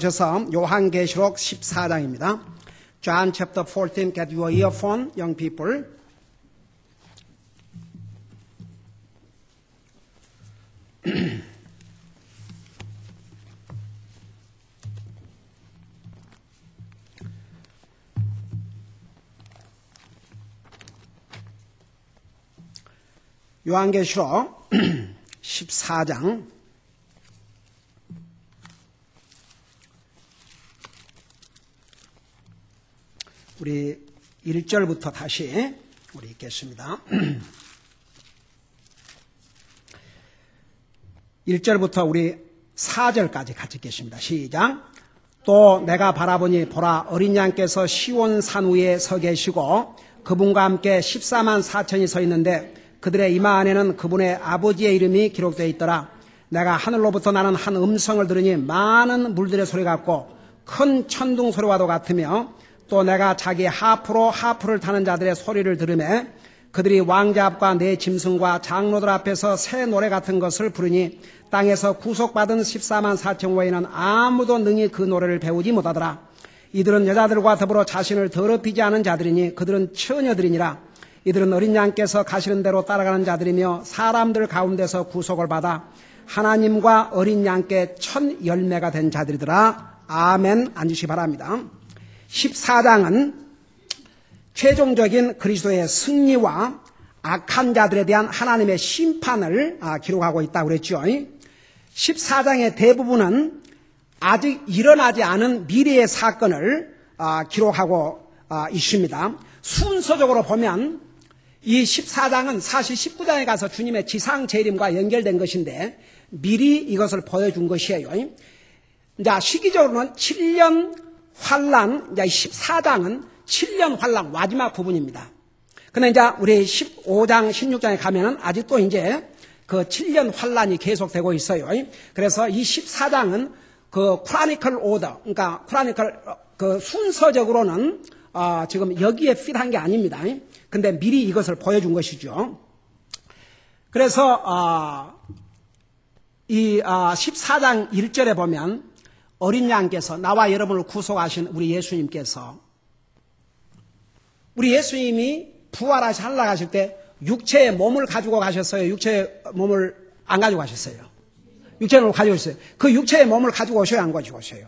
오셔서 요한계시록 14장입니다. John chapter 14, get your earphone, young people. 요한계시록 14장 우리 1절부터 다시 우리 읽겠습니다. 1절부터 우리 4절까지 같이 읽겠습니다. 시작. 또 내가 바라보니 보라 어린 양께서 시온 산 위에 서 계시고 그분과 함께 14만 4천이 서 있는데 그들의 이마 안에는 그분의 아버지의 이름이 기록되어 있더라. 내가 하늘로부터 나는 한 음성을 들으니 많은 물들의 소리 같고 큰 천둥 소리와도 같으며 또 내가 자기 하프로 하프를 타는 자들의 소리를 들으매 그들이 왕자 앞과 네 짐승과 장로들 앞에서 새 노래 같은 것을 부르니 땅에서 구속받은 14만 4천 외에는 아무도 능히 그 노래를 배우지 못하더라. 이들은 여자들과 더불어 자신을 더럽히지 않은 자들이니 그들은 처녀들이니라. 이들은 어린 양께서 가시는 대로 따라가는 자들이며 사람들 가운데서 구속을 받아 하나님과 어린 양께 첫 열매가 된 자들이더라. 아멘. 앉으시기 바랍니다. 14장은 최종적인 그리스도의 승리와 악한 자들에 대한 하나님의 심판을 기록하고 있다고 그랬죠. 14장의 대부분은 아직 일어나지 않은 미래의 사건을 기록하고 있습니다. 순서적으로 보면 이 14장은 사실 19장에 가서 주님의 지상 재림과 연결된 것인데 미리 이것을 보여준 것이에요. 자, 시기적으로는 7년 환란, 이제 14장은 7년 환란 마지막 부분입니다. 근데 이제 우리 15장, 16장에 가면은 아직도 이제 그 7년 환란이 계속되고 있어요. 그래서 이 14장은 그 크로니컬 오더, 그러니까 크로니컬 그 순서적으로는 지금 여기에 필요한 게 아닙니다. 근데 미리 이것을 보여준 것이죠. 그래서 이 14장 1절에 보면 어린 양께서 나와 여러분을 구속하신 우리 예수님께서 우리 예수님이 부활하시 하늘나라 가실 때 육체의 몸을 가지고 가셨어요? 육체의 몸을 안 가지고 가셨어요? 육체의 몸을 가지고 오셨어요. 그 육체의 몸을 가지고 오셔야 안 가지고 오셔요.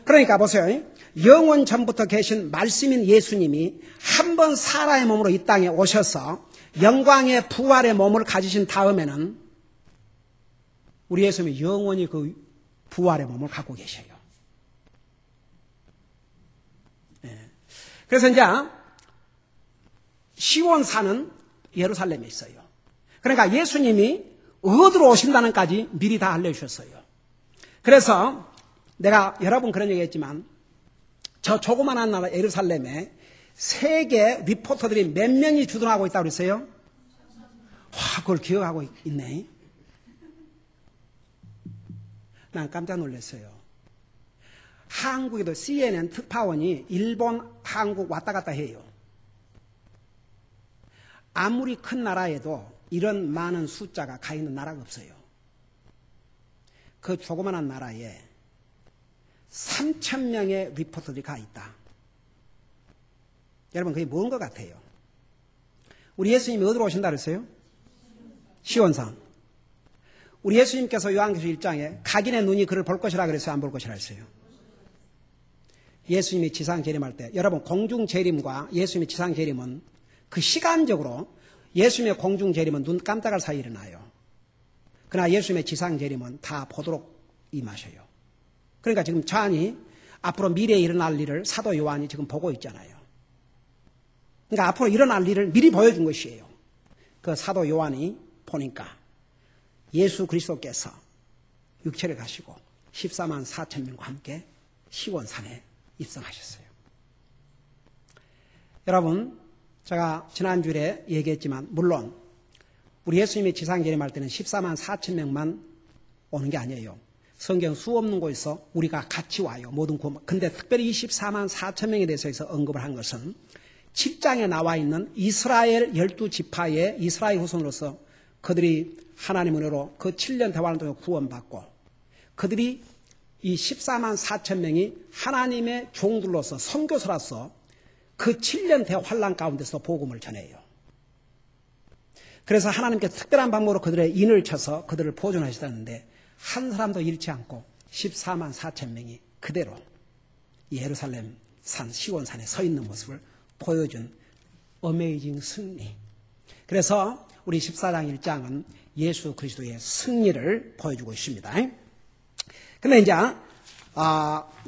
그러니까 보세요. 영원 전부터 계신 말씀인 예수님이 한 번 사람의 몸으로 이 땅에 오셔서 영광의 부활의 몸을 가지신 다음에는 우리 예수님이 영원히 그 부활의 몸을 갖고 계셔요. 네. 그래서 이제 시온산은 예루살렘에 있어요. 그러니까 예수님이 어디로 오신다는까지 미리 다 알려주셨어요. 그래서 내가 여러 번 그런 얘기 했지만 저 조그만한 나라 예루살렘에 세계 리포터들이 몇 명이 주둔하고 있다고 그랬어요? 와, 그걸 기억하고 있네. 난 깜짝 놀랐어요. 한국에도 CNN 특파원이 일본, 한국 왔다 갔다 해요. 아무리 큰 나라에도 이런 많은 숫자가 가 있는 나라가 없어요. 그 조그만한 나라에 3,000명의 리포터들이 가 있다. 여러분 그게 뭔 것 같아요? 우리 예수님이 어디로 오신다 그랬어요? 시온산. 우리 예수님께서 요한계시록 1장에 각인의 눈이 그를 볼 것이라 그랬어요? 안 볼 것이라 했어요? 예수님이 지상 재림할 때 여러분 공중 재림과 예수님의 지상 재림은 그 시간적으로 예수님의 공중 재림은 눈 깜짝할 사이에 일어나요. 그러나 예수님의 지상 재림은 다 보도록 임하셔요. 그러니까 지금 잔이 앞으로 미래에 일어날 일을 사도 요한이 지금 보고 있잖아요. 그러니까 앞으로 일어날 일을 미리 보여준 것이에요. 그 사도 요한이 보니까 예수 그리스도께서 육체를 가시고 14만 4천 명과 함께 시온산에 입성하셨어요. 여러분, 제가 지난주에 얘기했지만 물론 우리 예수님이 지상 재림할 때는 14만 4천 명만 오는 게 아니에요. 성경 수없는 곳에서 우리가 같이 와요. 모든 구원. 근데 특별히 24만 4천 명에 대해서 언급을 한 것은 7장에 나와 있는 이스라엘 12지파의 이스라엘 후손으로서 그들이 하나님 은혜로 그 7년 대환을 통해 구원받고 그들이 이 14만 4천 명이 하나님의 종들로서 선교사로서 그 7년 대환란 가운데서 복음을 전해요. 그래서 하나님께 특별한 방법으로 그들의 인을 쳐서 그들을 보존하시다는데 한 사람도 잃지 않고 14만 4천 명이 그대로 예루살렘 산 시온산에 서 있는 모습을 보여준 어메이징 승리. 그래서 우리 14장 1장은 예수 그리스도의 승리를 보여주고 있습니다. 근데 이제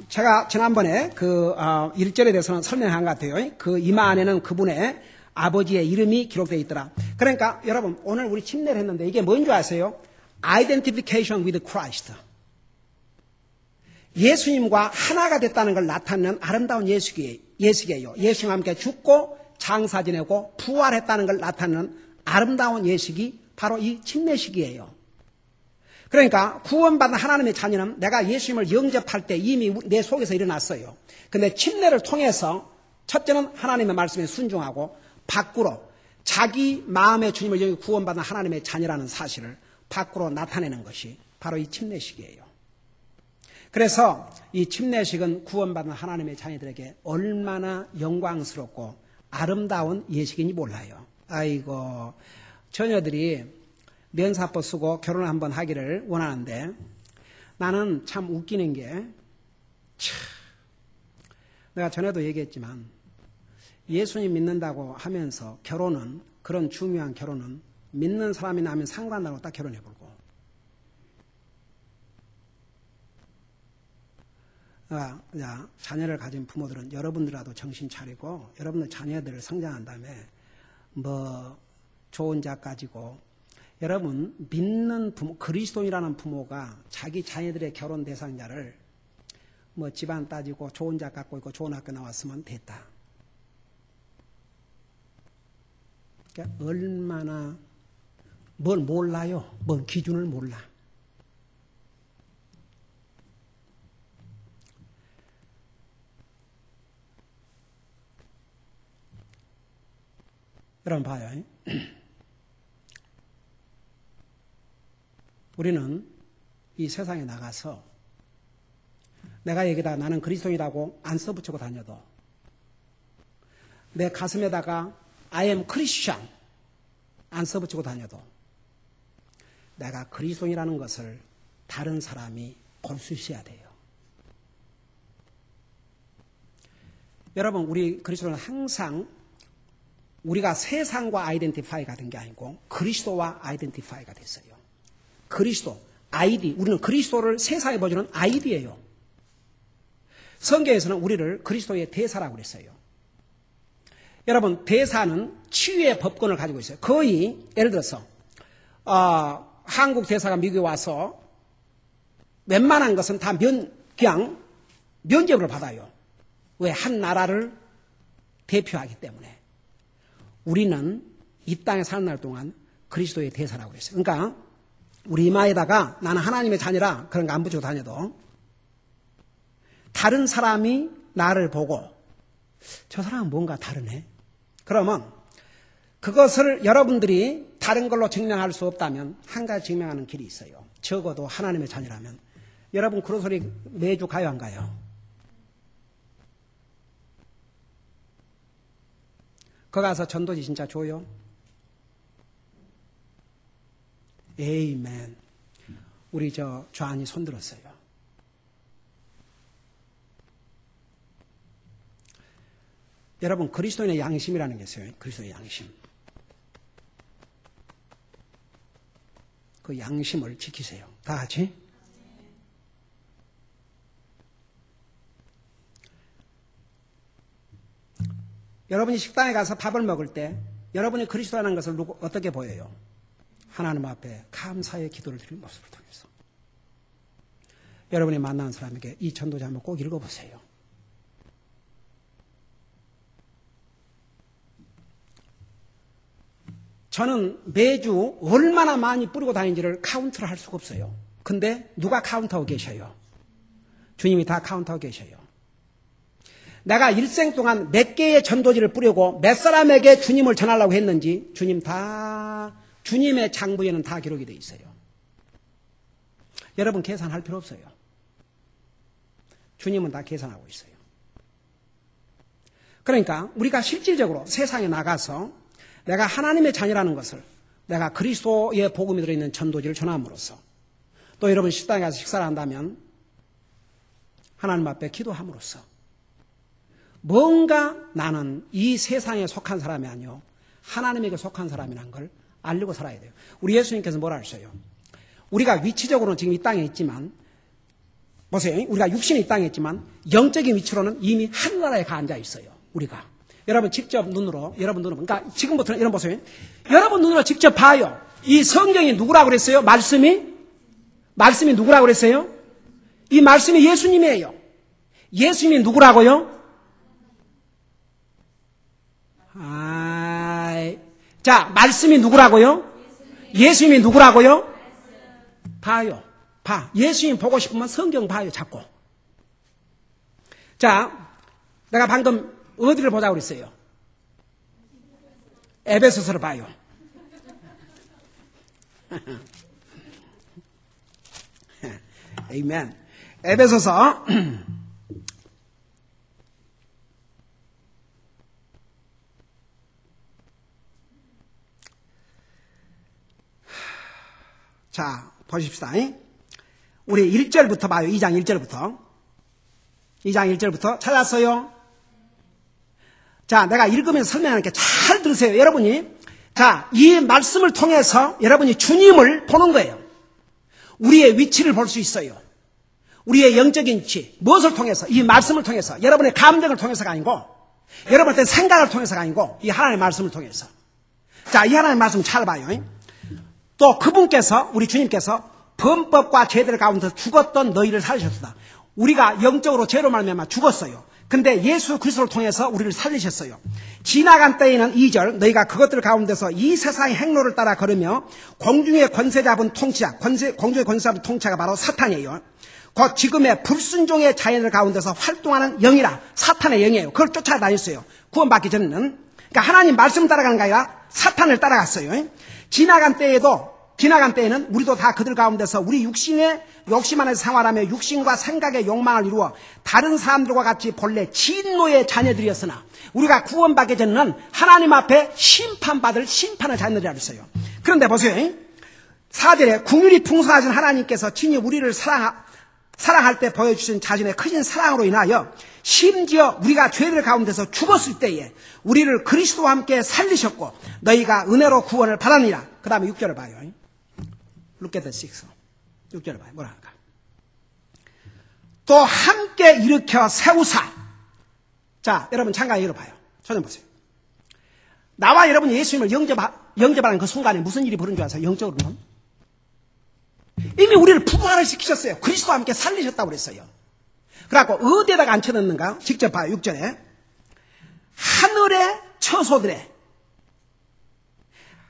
제가 지난번에 그 1절에 대해서는 설명한 것 같아요. 그 이마 안에는 그분의 아버지의 이름이 기록되어 있더라. 그러니까 여러분 오늘 우리 침례를 했는데 이게 뭔지 아세요? Identification with Christ. 예수님과 하나가 됐다는 걸 나타내는 아름다운 예식이에요. 예수님과 함께 죽고 장사 지내고 부활했다는 걸 나타내는 아름다운 예식이 바로 이 침례식이에요. 그러니까 구원받은 하나님의 자녀는 내가 예수님을 영접할 때 이미 내 속에서 일어났어요. 근데 침례를 통해서 첫째는 하나님의 말씀에 순종하고 밖으로 자기 마음의 주님을 구원받은 하나님의 자녀라는 사실을 밖으로 나타내는 것이 바로 이 침례식이에요. 그래서 이 침례식은 구원받은 하나님의 자녀들에게 얼마나 영광스럽고 아름다운 예식인지 몰라요. 아이고, 처녀들이 면사포 쓰고 결혼을 한번 하기를 원하는데 나는 참 웃기는 게 내가 전에도 얘기했지만 예수님 믿는다고 하면서 결혼은 그런 중요한 결혼은 믿는 사람이 나면 상관하고 딱 결혼해보고 자녀를 가진 부모들은 여러분들이라도 정신 차리고 여러분들 자녀들을 성장한 다음에 뭐 좋은 자 가지고 여러분 믿는 부모, 그리스도인이라는 부모가 자기 자녀들의 결혼 대상자를 뭐 집안 따지고 좋은 자 갖고 있고 좋은 학교 나왔으면 됐다. 그러니까 얼마나 뭘 몰라요. 뭔 기준을 몰라. 여러분 봐요. 우리는 이 세상에 나가서 내가 여기다 나는 그리스도인이라고 안 써붙이고 다녀도 내 가슴에다가 I am Christian 안 써붙이고 다녀도 내가 그리스도인이라는 것을 다른 사람이 볼 수 있어야 돼요. 여러분 우리 그리스도는 항상 우리가 세상과 아이덴티파이가 된 게 아니고 그리스도와 아이덴티파이가 됐어요. 그리스도, 아이디. 우리는 그리스도를 세상에 보여주는 아이디예요. 성경에서는 우리를 그리스도의 대사라고 그랬어요. 여러분 대사는 치유의 법권을 가지고 있어요. 거의 예를 들어서 한국 대사가 미국에 와서 웬만한 것은 다 그냥 면죄부를 받아요. 왜? 한 나라를 대표하기 때문에. 우리는 이 땅에 사는 날 동안 그리스도의 대사라고 그랬어요. 그러니까 우리 이마에다가 나는 하나님의 자녀라 그런 거 안 붙이고 다녀도 다른 사람이 나를 보고 저 사람은 뭔가 다르네. 그러면 그것을 여러분들이 다른 걸로 증명할 수 없다면 한 가지 증명하는 길이 있어요. 적어도 하나님의 자녀라면 여러분 그런 소리 매주 가요 안 가요? 거기 가서 전도지 진짜 줘요? 에이멘. 우리 좌안이 손들었어요. 여러분 그리스도인의 양심이라는 게 있어요. 그리스도의 양심. 그 양심을 지키세요. 다 같이. 여러분이 식당에 가서 밥을 먹을 때 여러분이 그리스도라는 것을 어떻게 보여요? 하나님 앞에 감사의 기도를 드리는 모습을 통해서. 여러분이 만나는 사람에게 이 전도자 한번 꼭 읽어보세요. 저는 매주 얼마나 많이 뿌리고 다니는지를 카운트를 할 수가 없어요. 근데 누가 카운트하고 계셔요? 주님이 다 카운트하고 계셔요. 내가 일생 동안 몇 개의 전도지를 뿌리고 몇 사람에게 주님을 전하려고 했는지 주님 다 주님의 장부에는 다 기록이 되어 있어요. 여러분 계산할 필요 없어요. 주님은 다 계산하고 있어요. 그러니까 우리가 실질적으로 세상에 나가서 내가 하나님의 자녀라는 것을 내가 그리스도의 복음이 들어있는 전도지를 전함으로써 또 여러분 식당에 가서 식사를 한다면 하나님 앞에 기도함으로써 뭔가 나는 이 세상에 속한 사람이 아니요 하나님에게 속한 사람이라는 걸 알고 살아야 돼요. 우리 예수님께서 뭐라 하셨어요? 우리가 위치적으로는 지금 이 땅에 있지만 보세요. 우리가 육신이 이 땅에 있지만 영적인 위치로는 이미 하늘나라에 가 앉아 있어요. 우리가. 여러분 직접 눈으로 여러분 눈으로 그러니까 지금부터는 여러분 보세요. 여러분 눈으로 직접 봐요. 이 성경이 누구라고 그랬어요? 말씀이 누구라고 그랬어요? 이 말씀이 예수님이에요. 예수님이 누구라고요? 자, 말씀이 누구라고요? 예수님이 누구라고요? 봐요. 봐. 예수님 보고 싶으면 성경 봐요. 자꾸. 자, 내가 방금 어디를 보자고 그랬어요? 에베소서를 봐요. 아멘. 에베소서 자, 보십시다. 우리 1절부터 봐요. 2장 1절부터. 2장 1절부터 찾았어요? 자, 내가 읽으면서 설명하니까 잘 들으세요. 여러분이. 자, 이 말씀을 통해서 여러분이 주님을 보는 거예요. 우리의 위치를 볼 수 있어요. 우리의 영적인 위치. 무엇을 통해서? 이 말씀을 통해서. 여러분의 감정을 통해서가 아니고, 여러분의 생각을 통해서가 아니고, 이 하나님의 말씀을 통해서. 자, 이 하나님의 말씀 잘 봐요. 또 그분께서, 우리 주님께서 범법과 죄들 가운데서 죽었던 너희를 살리셨다. 우리가 영적으로 죄로 말미암아 죽었어요. 근데 예수 그리스도를 통해서 우리를 살리셨어요. 지나간 때에는 2절 너희가 그것들 가운데서 이 세상의 행로를 따라 걸으며 공중의 권세 잡은 통치자, 공중의 권세 잡은 통치자가 바로 사탄이에요. 곧 지금의 불순종의 자연들 가운데서 활동하는 영이라. 사탄의 영이에요. 그걸 쫓아다녔어요. 구원받기 전에는. 그러니까 하나님 말씀을 따라가는 게 아니라 사탄을 따라갔어요. 지나간 때에는 우리도 다 그들 가운데서 우리 육신의 욕심 안에서 생활하며 육신과 생각의 욕망을 이루어 다른 사람들과 같이 본래 진노의 자녀들이었으나 우리가 구원받기 전에는 하나님 앞에 심판받을 심판의 자녀들이라고 했어요. 그런데 보세요. 4절에 국률이 풍성하신 하나님께서 친히 우리를 사랑할 때 보여주신 자신의 크신 사랑으로 인하여 심지어 우리가 죄들 가운데서 죽었을 때에 우리를 그리스도와 함께 살리셨고 너희가 은혜로 구원을 받았느니라. 그 다음에 6절을 봐요. Look at the 6. 6절을 봐요. 뭐라 할까? 또 함께 일으켜 세우사. 자, 여러분 잠깐 읽어봐요. 저좀 보세요. 나와 여러분 예수님을 영접하는 그 순간에 무슨 일이 벌어진 줄 아세요? 영적으로는 이미 우리를 부활을 시키셨어요. 그리스도와 함께 살리셨다고 그랬어요. 그래갖고 어디에다가 앉혀놨는가? 직접 봐요. 6절에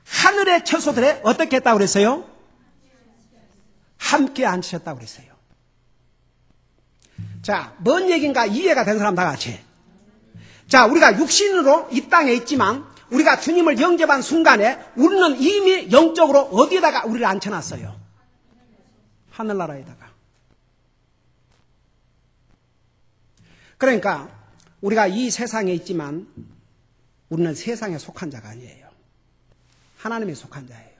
하늘의 처소들에 어떻게 했다고 그랬어요? 함께 앉히셨다고 그랬어요. 자, 뭔 얘기인가 이해가 된 사람 다 같이. 자, 우리가 육신으로 이 땅에 있지만 우리가 주님을 영접한 순간에 우리는 이미 영적으로 어디에다가 우리를 앉혀놨어요? 하늘나라에다가. 그러니까 우리가 이 세상에 있지만 우리는 세상에 속한 자가 아니에요. 하나님에 속한 자예요.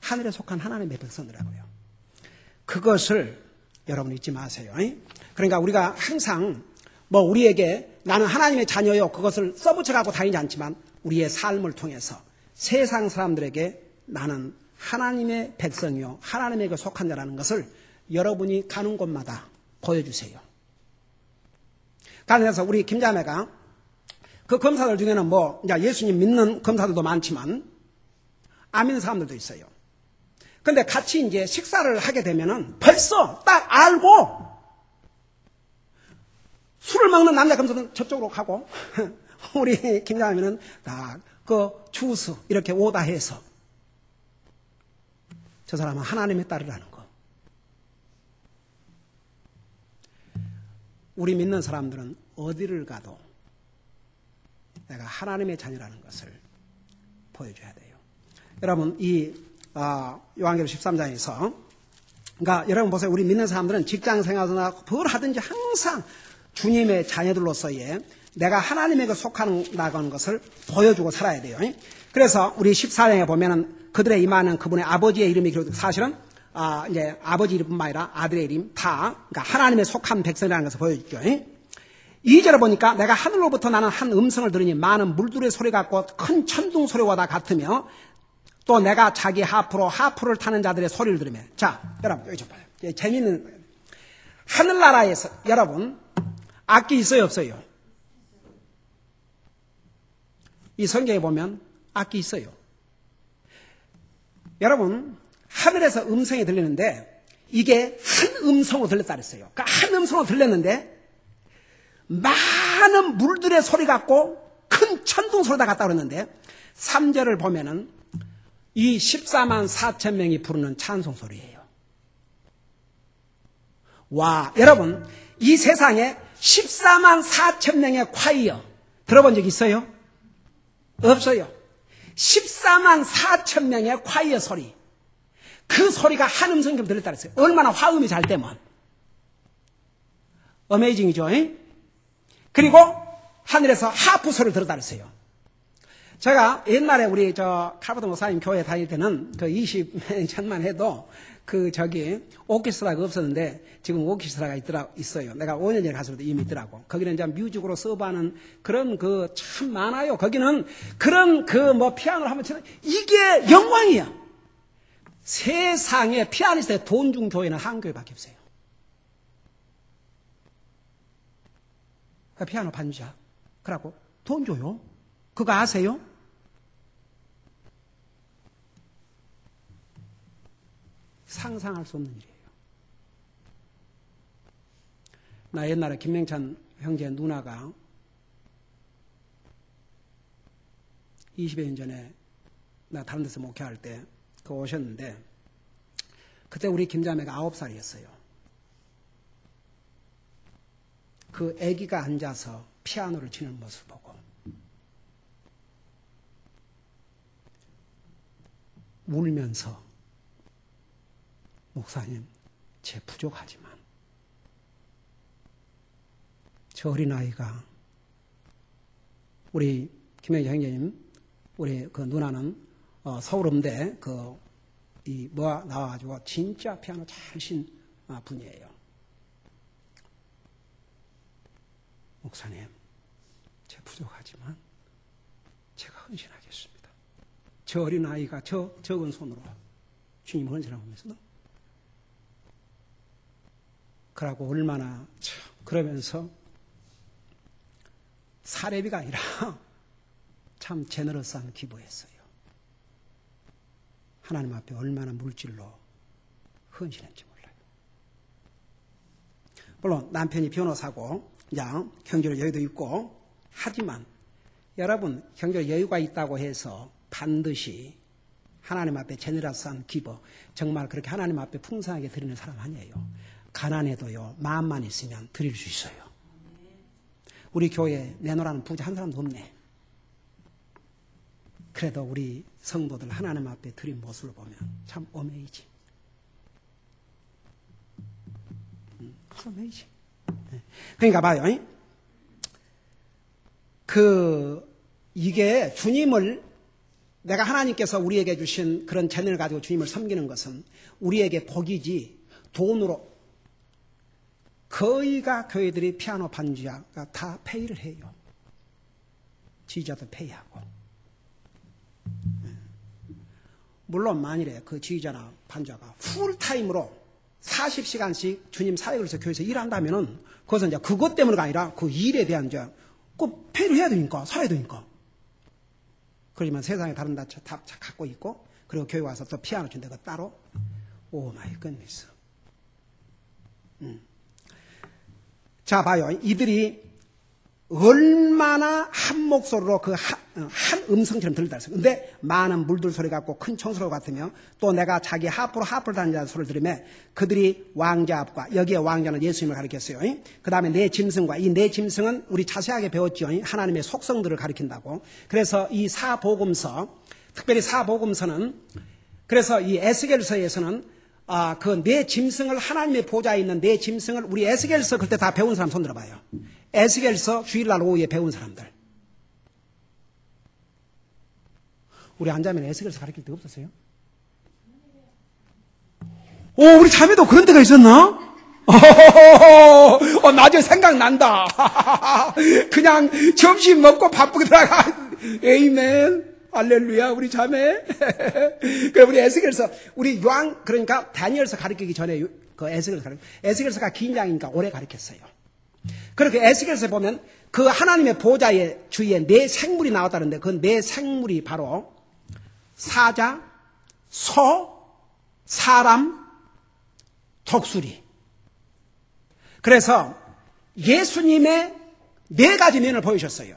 하늘에 속한 하나님의 백성들이라고요. 그것을 여러분 잊지 마세요. 그러니까 우리가 항상 우리에게 나는 하나님의 자녀요 그것을 써붙여갖고 다니지 않지만 우리의 삶을 통해서 세상 사람들에게 나는 하나님의 백성이요 하나님에게 속한 자라는 것을 여러분이 가는 곳마다 보여주세요. 그래서 우리 김자매가 그 검사들 중에는 이제 예수님 믿는 검사들도 많지만 안 믿는 사람들도 있어요. 근데 같이 이제 식사를 하게 되면은 벌써 딱 알고 술을 먹는 남자 검사는 저쪽으로 가고 우리 김자매는 딱 그 주스 이렇게 오다해서 저 사람은 하나님의 딸이라는 거. 우리 믿는 사람들은 어디를 가도 내가 하나님의 자녀라는 것을 보여줘야 돼요. 여러분 이 요한계시록 13장에서 그러니까 여러분 보세요. 우리 믿는 사람들은 직장 생활이나 뭘 하든지 항상 주님의 자녀들로서의 내가 하나님에게 속한다는 것을 보여주고 살아야 돼요. 그래서 우리 14장에 보면은 그들의 임하는 그분의 아버지의 이름이 기록돼 사실은 이제 아버지 이름뿐만 아니라 아들의 이름 다 그러니까 하나님의 속한 백성이라는 것을 보여주죠. 2절에 보니까 내가 하늘로부터 나는 한 음성을 들으니 많은 물들의 소리 같고 큰 천둥 소리와 다 같으며 또 내가 자기 하프를 타는 자들의 소리를 들으며 자 여러분 여기 좀 봐요. 재미있는 하늘나라에서 여러분 악기 있어요 없어요? 이 성경에 보면 악기 있어요. 여러분 하늘에서 음성이 들리는데 이게 한 음성으로 들렸다 그랬어요. 그러니까 한 음성으로 들렸는데 많은 물들의 소리 같고 큰 천둥 소리가 같다 그랬는데 3절을 보면은 이 14만 4천 명이 부르는 찬송 소리예요. 와 여러분 이 세상에 14만 4천 명의 콰이어 들어본 적 있어요? 없어요. 14만 4천 명의 콰이어 소리 그 소리가 한 음성처럼 들렸다 그랬어요. 얼마나 화음이 잘 되면 어메이징이죠. 그리고 하늘에서 하프 소리를 들었다 그랬어요. 제가 옛날에 우리 칼버드 목사님 교회 다닐 때는 그 20년 전만 해도 오케스트라가 없었는데 지금 오케스트라가 있어요. 내가 5년 전에 가서도 이미 있더라고. 거기는 이제 뮤직으로 서브하는 그런 참 많아요. 거기는 그런 피아노를 하면 이게 영광이야. 세상에 피아니스트의 돈 준 교회는 한 교회밖에 없어요. 그 피아노 반주자. 그러고 돈 줘요. 그거 아세요? 상상할 수 없는 일이에요. 나 옛날에 김명찬 형제 누나가 20여 년 전에 나 다른 데서 목회할 때 그 오셨는데 그때 우리 김자매가 9살이었어요. 그 아기가 앉아서 피아노를 치는 모습을 보고 울면서 목사님 제 부족하지만 저 어린아이가 우리 김영희 형제님 우리 그 누나는 서울음대 나와가지고 진짜 피아노 잘 친 분이에요. 목사님 제 부족하지만 제가 헌신하겠습니다. 저 어린아이가 적은 손으로 주님 헌신하면서도 그러고 얼마나 그러면서 사례비가 아니라 참 제너러스한 기부했어요. 하나님 앞에 얼마나 물질로 헌신했는지 몰라요. 물론 남편이 변호사고 경제적 여유도 있고 하지만 여러분 경제적 여유가 있다고 해서 반드시 하나님 앞에 제너러스한 기부 정말 그렇게 하나님 앞에 풍성하게 드리는 사람 아니에요. 가난해도요 마음만 있으면 드릴 수 있어요. 우리 교회에 내놓으라는 부자 한 사람도 없네. 그래도 우리 성도들 하나님 앞에 드린 모습을 보면 참 어메이징. 어메이징. 그러니까 봐요. 이게 주님을 내가 하나님께서 우리에게 주신 그런 재능을 가지고 주님을 섬기는 것은 우리에게 복이지 돈으로 거의가 교회들이 피아노 반주자가 다 페이를 해요. 지휘자도 페이하고. 물론 만일에 그 지휘자나 반주자가 풀타임으로 40시간씩 주님 사역을 해서 교회에서 일한다면은 그것은 이제 그것 때문에가 아니라 그 일에 대한 꼭 페이를 해야 되니까 살아야 되니까. 그러지만 세상에 다른 다 갖고 있고 그리고 교회 와서 또 피아노 준다고 따로 오 마이 갓니스. 자 봐요. 이들이 얼마나 한 목소리로 한 음성처럼 들린다 했어요. 근데 많은 물들 소리 같고 큰 총소리 같으며 또 내가 자기 하프를 다니는 자의 소리를 들으며 그들이 왕자 앞과 여기에 왕자는 예수님을 가리켰어요. 그 다음에 내 짐승과 이 내 짐승은 우리 자세하게 배웠죠. 하나님의 속성들을 가리킨다고. 그래서 이 사복음서 특별히 사복음서는 그래서 이 에스겔서에서는 그 내 짐승을 하나님의 보좌에 있는 내 짐승을 우리 에스겔서 그때 다 배운 사람 손 들어봐요. 에스겔서 주일날 오후에 배운 사람들. 우리 안자면 에스겔서 가르칠 데 없었어요? 오, 우리 자매도 그런 데가 있었나? 나중에 생각난다. 그냥 점심 먹고 바쁘게 들어가. 에이멘. 할렐루야, 우리 자매. 그래, 우리 에스겔서, 우리 요한, 그러니까 다니엘서 가르치기 전에 그 에스겔서가 긴 장이니까 오래 가르쳤어요. 그렇게 에스겔서에 보면 그 하나님의 보좌의 주위에 네 생물이 나왔다는데 그 네 생물이 바로 사자, 소, 사람, 독수리. 그래서 예수님의 네 가지 면을 보여주셨어요.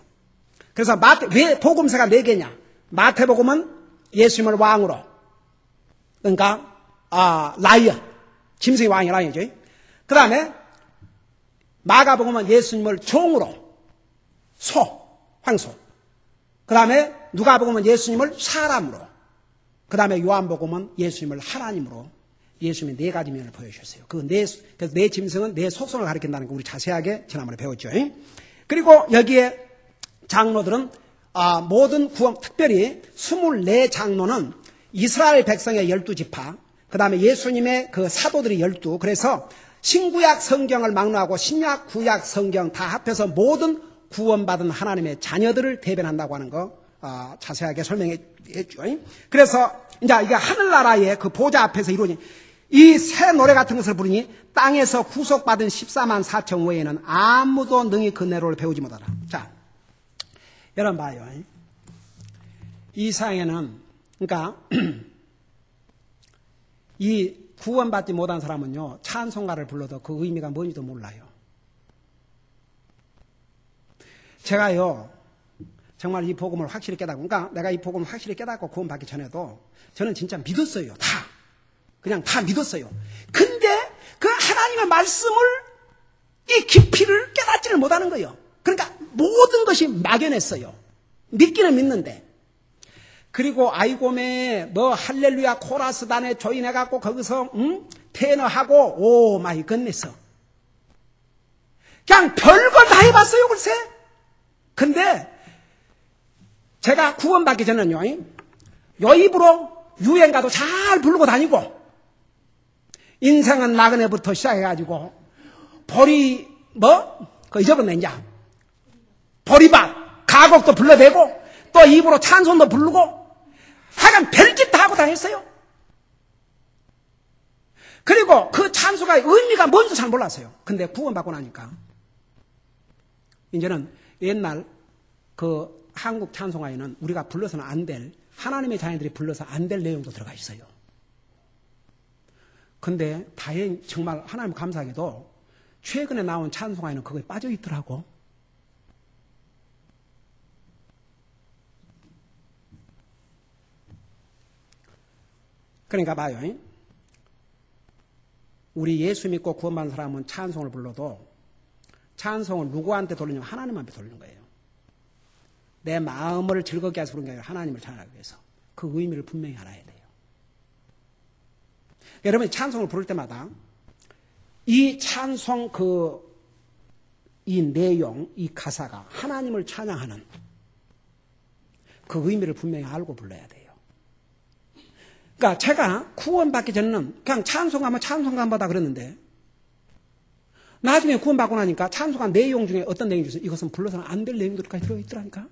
그래서 왜 복음서가 네 개냐? 마태복음은 예수님을 왕으로, 그러니까 라이언, 짐승의 왕이 라이언이죠. 그 다음에 마가복음은 예수님을 종으로, 소, 황소. 그 다음에 누가복음은 예수님을 사람으로, 그 다음에 요한복음은 예수님을 하나님으로 예수님의 네 가지 면을 보여주셨어요. 그래서 네 짐승은 네 속성을 가리킨다는 거 우리 자세하게 지난번에 배웠죠. 그리고 여기에 장로들은 모든 구원, 특별히 24장로는 이스라엘 백성의 12지파, 그 다음에 예수님의 그 사도들이 12, 그래서 신구약 성경을 막론하고 신약 구약 성경 다 합해서 모든 구원받은 하나님의 자녀들을 대변한다고 하는 거 자세하게 설명해 줬죠. 그래서 이제 이게 하늘나라의 그 보좌 앞에서 이루어진 이 새 노래 같은 것을 부르니 땅에서 구속받은 14만 4천 외에는 아무도 능히 그 내로를 배우지 못하라. 자, 여러분 봐요. 이 세상에는 그러니까 이 구원받지 못한 사람은요 찬송가를 불러도 그 의미가 뭔지도 몰라요. 제가요 정말 이 복음을 확실히 깨닫고, 그러니까 내가 이 복음을 확실히 깨닫고 구원받기 전에도 저는 진짜 믿었어요. 그냥 다 믿었어요. 근데 그 하나님의 말씀을 이 깊이를 깨닫지를 못하는 거예요. 그러니까 모든 것이 막연했어요. 믿기는 믿는데. 그리고 아이고메 뭐 할렐루야 코러스단에 조인해갖고 거기서 테너하고 오 마이 갓네스 그냥 별걸 다 해봤어요. 글쎄. 근데 제가 구원받기 전에는요 요 입으로 유행가도 잘 부르고 다니고 인생은 나그네부터 시작해가지고 보리 그 잊어버렸네 이제 보리밥 가곡도 불러대고 또 입으로 찬송도 부르고 하여간 별짓 다 하고 다녔어요. 그리고 그 찬송가의 의미가 뭔지 잘 몰랐어요. 근데 구원받고 나니까 이제는 옛날 그 한국 찬송가에는 우리가 불러서는 안 될 하나님의 자녀들이 불러서 안 될 내용도 들어가 있어요. 근데 다행 정말 하나님 감사하게도 최근에 나온 찬송가에는 그거에 빠져 있더라고. 그러니까 봐요. 우리 예수 믿고 구원받은 사람은 찬송을 불러도 찬송을 누구한테 돌리냐면 하나님한테 돌리는 거예요. 내 마음을 즐겁게 해서 부르는 게 아니라 하나님을 찬양하기 위해서. 그 의미를 분명히 알아야 돼요. 여러분이 찬송을 부를 때마다 이 찬송 이 내용, 이 가사가 하나님을 찬양하는 그 의미를 분명히 알고 불러야 돼요. 그러니까 제가 구원받기 전에는 그냥 찬송하면 찬송가보다 그랬는데 나중에 구원받고 나니까 찬송가 내용 중에 어떤 내용이 있어요? 이것은 불러서는 안 될 내용들까지 들어있더라니까.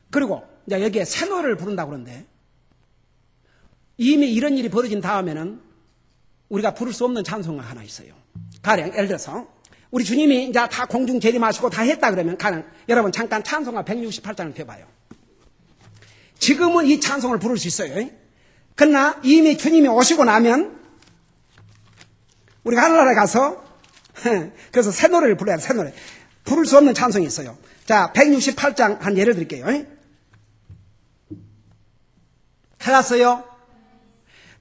그리고 이제 여기에 새 노래를 부른다고 그러는데 이미 이런 일이 벌어진 다음에는 우리가 부를 수 없는 찬송가 하나 있어요. 가령 예를 들어서 우리 주님이 이제 다 공중 재림하시고 다 했다 그러면 가령 여러분 잠깐 찬송가 168장을 펴봐요. 지금은 이 찬송을 부를 수 있어요. 그러나 이미 주님이 오시고 나면 우리가 하늘나라에 가서 그래서 새 노래를 불러야 돼. 새 노래. 부를 수 없는 찬송이 있어요. 자, 168장 한 예를 드릴게요. 찾았어요?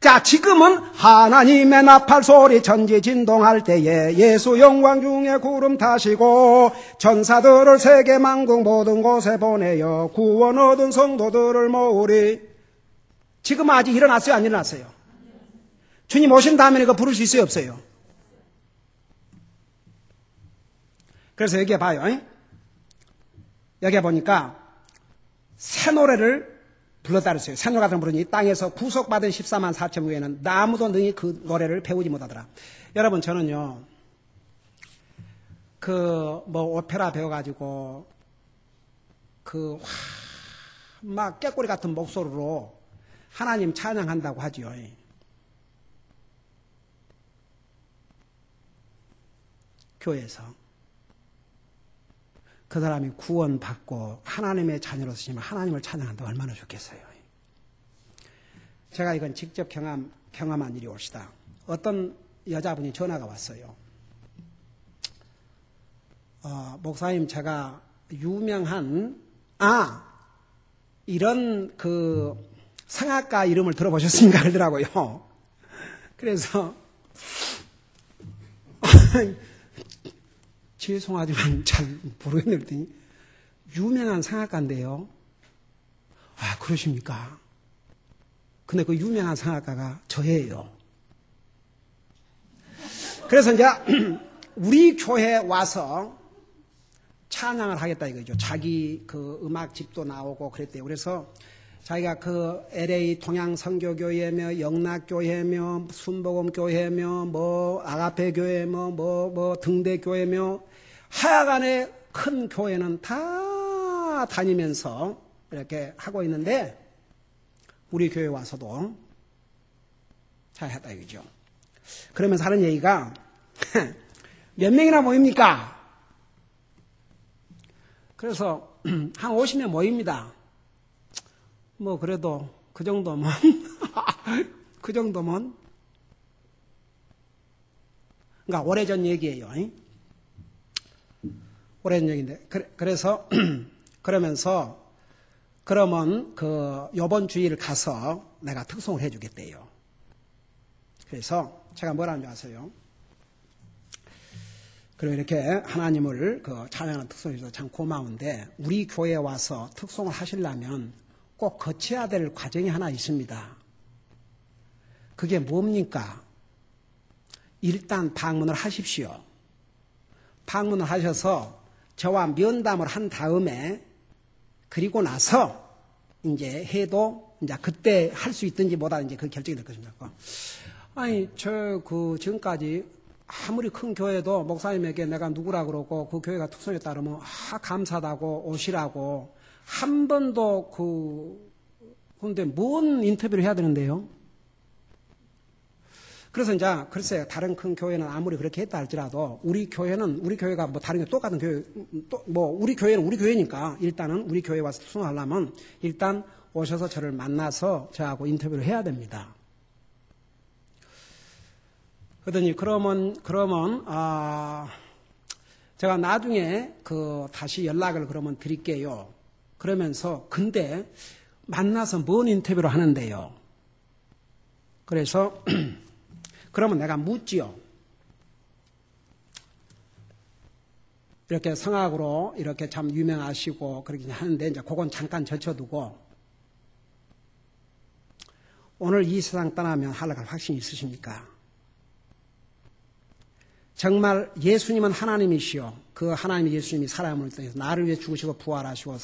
자, 지금은 하나님의 나팔 소리 천지 진동할 때에 예수 영광 중에 구름 타시고 전사들을 세계 만국 모든 곳에 보내어 구원 얻은 성도들을 모으리. 지금 아직 일어났어요? 안 일어났어요? 주님 오신 다음에 그거 부를 수 있어요? 없어요? 그래서 여기에 봐요. 여기에 보니까 새 노래를 불렀다 그랬어요. 새 노래 같은 거 부르니 땅에서 구속받은 14만 4천 후에는 아무도 능히 그 노래를 배우지 못하더라. 여러분 저는요. 오페라 배워가지고 막 깨꼬리 같은 목소리로 하나님 찬양한다고 하지요. 교회에서 그 사람이 구원받고 하나님의 자녀로 쓰시면 하나님을 찬양한다 얼마나 좋겠어요. 제가 이건 직접 경험한 일이 옳시다. 어떤 여자분이 전화가 왔어요. 목사님 제가 유명한 이런 성악가 이름을 들어보셨습니까? 그러더라고요. 그래서 죄송하지만 잘 모르겠는데 그랬더니 유명한 성악가인데요. 그러십니까? 근데 그 유명한 성악가가 저예요. 그래서 이제 우리 교회에 와서 찬양을 하겠다 이거죠. 자기 음악집도 나오고 그랬대요. 그래서 자기가 LA 동양선교교회며 영락교회며 순복음교회며 아가페 교회며 등대교회며 하여간에 큰 교회는 다 다니면서 이렇게 하고 있는데 우리 교회 와서도 잘 했다 이거죠. 그러면서 하는 얘기가 몇 명이나 모입니까? 그래서 한 50명 모입니다. 그래도 그 정도면 그러니까 오래전 얘기예요. 오래전 얘기인데 그래서 그러면서 그러면 요번 주일 가서 내가 특송을 해주겠대요. 그래서 제가 뭐라는 줄 아세요? 그리고 이렇게 하나님을 찬양하는 특송해 주셔서 참 고마운데 우리 교회에 와서 특송을 하시려면 꼭 거쳐야 될 과정이 하나 있습니다. 그게 뭡니까? 일단 방문을 하십시오. 방문을 하셔서 저와 면담을 한 다음에 그리고 나서 이제 해도 이제 그때 할 수 있든지 못하든지 그 결정이 될 것입니다. 지금까지 아무리 큰 교회도 목사님에게 내가 누구라 그러고 그 교회가 특성이었다 그러면 감사하다고 오시라고 한 번도 근데 뭔 인터뷰를 해야 되는데요? 그래서 이제 글쎄요, 다른 큰 교회는 아무리 그렇게 했다 할지라도 우리 교회가 다른 게 똑같은 교회 우리 교회는 우리 교회니까 일단은 우리 교회 와서 특성하려면 일단 오셔서 저를 만나서 저하고 인터뷰를 해야 됩니다. 그러더니 그러면 제가 나중에 다시 연락을 그러면 드릴게요. 그러면서 근데 만나서 뭔 인터뷰를 하는데요. 그래서 그러면 내가 묻지요. 이렇게 성악으로 이렇게 참 유명하시고 그렇게 하는데 이제 그건 잠깐 젖혀두고 오늘 이 세상 떠나면 하락할 확신이 있으십니까? 정말 예수님은 하나님이시오. 그 하나님 예수님이 사람을 통해서 나를 위해 죽으시고 부활하시고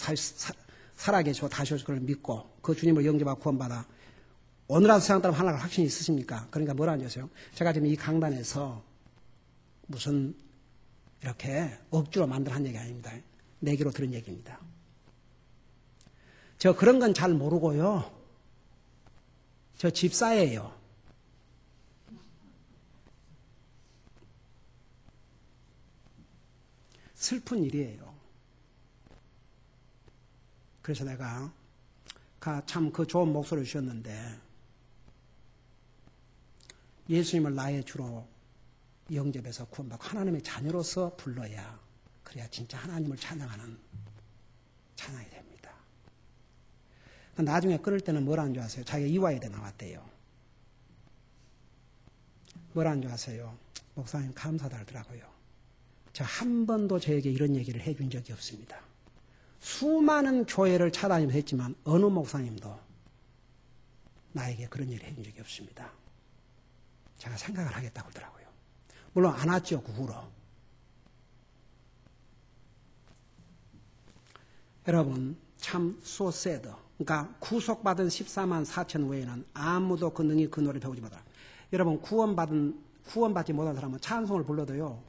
살아계시고 다시 오실 걸 믿고 그 주님을 영접하고 구원받아 오늘 세상 따르면 하락할 확신이 있으십니까? 그러니까 뭐라는 거죠? 제가 지금 이 강단에서 무슨 이렇게 억지로 만든 얘기 아닙니다. 내기로 들은 얘기입니다. 저 그런 건 잘 모르고요. 저 집사예요. 슬픈 일이에요. 그래서 내가 참 좋은 목소리를 주셨는데 예수님을 나의 주로 영접해서 구원받고 하나님의 자녀로서 불러야 그래야 진짜 하나님을 찬양하는 찬양이 됩니다. 나중에 끊을 때는 뭐라는 줄 아세요? 자기가 이화여대 나왔대요. 뭐라는 줄 아세요? 목사님 감사하다 하더라고요. 저 한 번도 저에게 이런 얘기를 해준 적이 없습니다. 수많은 교회를 찾아다니면서 했지만 어느 목사님도 나에게 그런 일을 해준 적이 없습니다. 제가 생각을 하겠다고 그러더라고요. 물론 안 왔죠, 그 후로. 여러분, 참 so sad. 그러니까 구속받은 14만 4천 외에는 아무도 그 능히 그 노래를 배우지 못하라. 여러분, 구원받지 못한 사람은 찬송을 불러도요,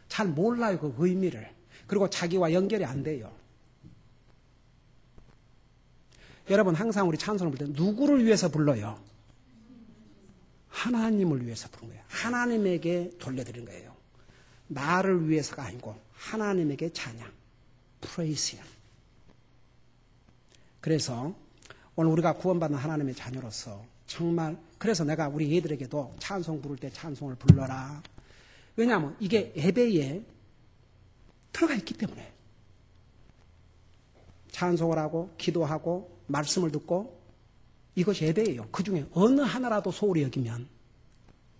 잘 몰라요, 그 의미를. 그리고 자기와 연결이 안 돼요. 여러분, 항상 우리 찬송을 부를 때 누구를 위해서 불러요? 하나님을 위해서 부른 거예요. 하나님에게 돌려드린 거예요. 나를 위해서가 아니고 하나님에게 찬양, praise Him. 그래서 오늘 우리가 구원받은 하나님의 자녀로서 정말, 그래서 내가 우리 애들에게도 찬송 부를 때 찬송을 불러라. 왜냐하면 이게 예배에 들어가 있기 때문에. 찬송을 하고 기도하고 말씀을 듣고 이것이 예배예요. 그 중에 어느 하나라도 소홀히 여기면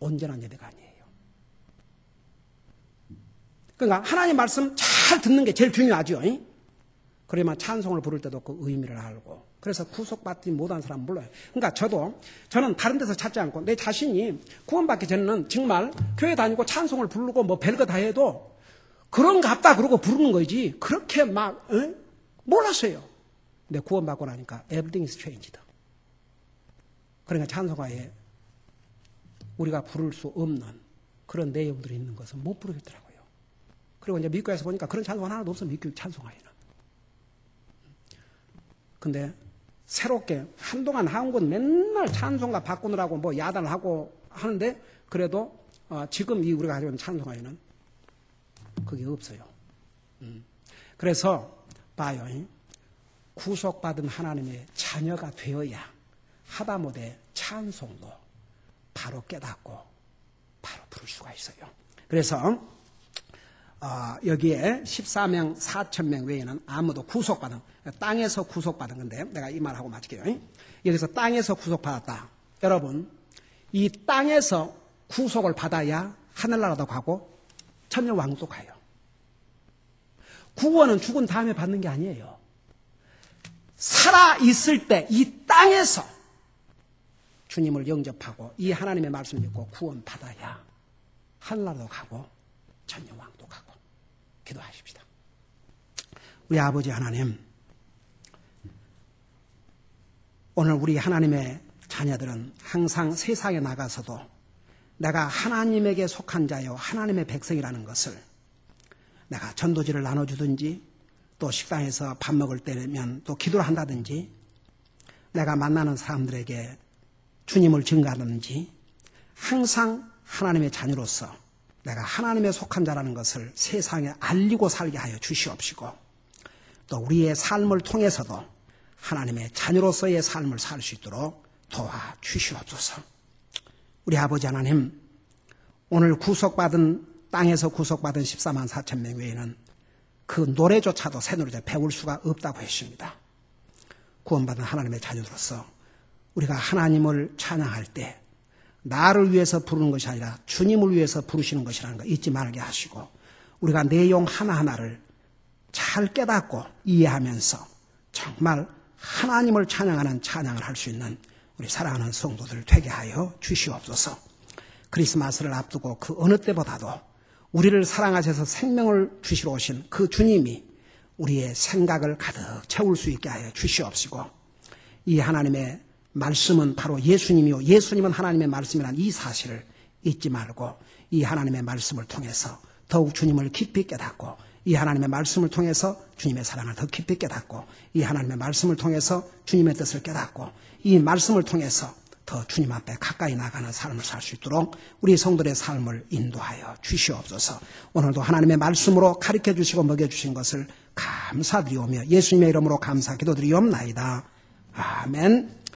온전한 예배가 아니에요. 그러니까 하나님 말씀 잘 듣는 게 제일 중요하죠. 그러면 찬송을 부를 때도 그 의미를 알고. 그래서 구속받지 못한 사람 불러요. 그러니까 저는 다른 데서 찾지 않고 내 자신이 구원받기 전에는 정말 교회 다니고 찬송을 부르고 뭐 별거 다 해도 그런갑다 그러고 부르는 거지. 그렇게 막 몰랐어요. 근데 구원받고 나니까 everything is changed. 그러니까 찬송가에 우리가 부를 수 없는 그런 내용들이 있는 것은 못 부르겠더라고요. 그리고 이제 미국에서 보니까 그런 찬송 하나도 없어, 미국 찬송가에는. 근데 새롭게 한동안 한국은 맨날 찬송가 바꾸느라고 뭐 야단을 하고 하는데 그래도 지금 이 우리가 가지고 있는 찬송가에는 그게 없어요. 그래서 봐요. 구속받은 하나님의 자녀가 되어야 하다못해 찬송도 바로 깨닫고 바로 부를 수가 있어요. 그래서 여기에 14명 4천명 외에는 아무도 구속받은, 땅에서 구속받은 건데 내가 이 말하고 마칠게요. 여기서 땅에서 구속받았다. 여러분, 이 땅에서 구속을 받아야 하늘나라도 가고 천년왕국도 가요. 구원은 죽은 다음에 받는 게 아니에요. 살아있을 때 이 땅에서 주님을 영접하고 이 하나님의 말씀을 믿고 구원 받아야 하늘나라도 가고 천년왕국도 가고. 기도하십시다. 우리 아버지 하나님, 오늘 우리 하나님의 자녀들은 항상 세상에 나가서도 내가 하나님에게 속한 자요 하나님의 백성이라는 것을 내가 전도지를 나눠주든지 또 식당에서 밥 먹을 때면 또 기도를 한다든지 내가 만나는 사람들에게 주님을 증거하든지 항상 하나님의 자녀로서 내가 하나님의 속한 자라는 것을 세상에 알리고 살게 하여 주시옵시고 또 우리의 삶을 통해서도 하나님의 자녀로서의 삶을 살 수 있도록 도와주시옵소서. 우리 아버지 하나님, 오늘 구속받은 땅에서 구속받은 14만 4천 명 외에는 그 노래조차도 새 노래조 배울 수가 없다고 했습니다. 구원받은 하나님의 자녀로서 우리가 하나님을 찬양할 때 나를 위해서 부르는 것이 아니라 주님을 위해서 부르시는 것이라는 거 잊지 말게 하시고 우리가 내용 하나하나를 잘 깨닫고 이해하면서 정말 하나님을 찬양하는 찬양을 할 수 있는 우리 사랑하는 성도들 되게 하여 주시옵소서. 크리스마스를 앞두고 그 어느 때보다도 우리를 사랑하셔서 생명을 주시러 오신 그 주님이 우리의 생각을 가득 채울 수 있게 하여 주시옵시고 이 하나님의 말씀은 바로 예수님이요 예수님은 하나님의 말씀이라는 이 사실을 잊지 말고 이 하나님의 말씀을 통해서 더욱 주님을 깊이 깨닫고 이 하나님의 말씀을 통해서 주님의 사랑을 더 깊이 깨닫고 이 하나님의 말씀을 통해서 주님의 뜻을 깨닫고 이 말씀을 통해서 더 주님 앞에 가까이 나가는 삶을 살 수 있도록 우리 성도들의 삶을 인도하여 주시옵소서. 오늘도 하나님의 말씀으로 가르쳐 주시고 먹여주신 것을 감사드리오며 예수님의 이름으로 감사 기도드리옵나이다. 아멘.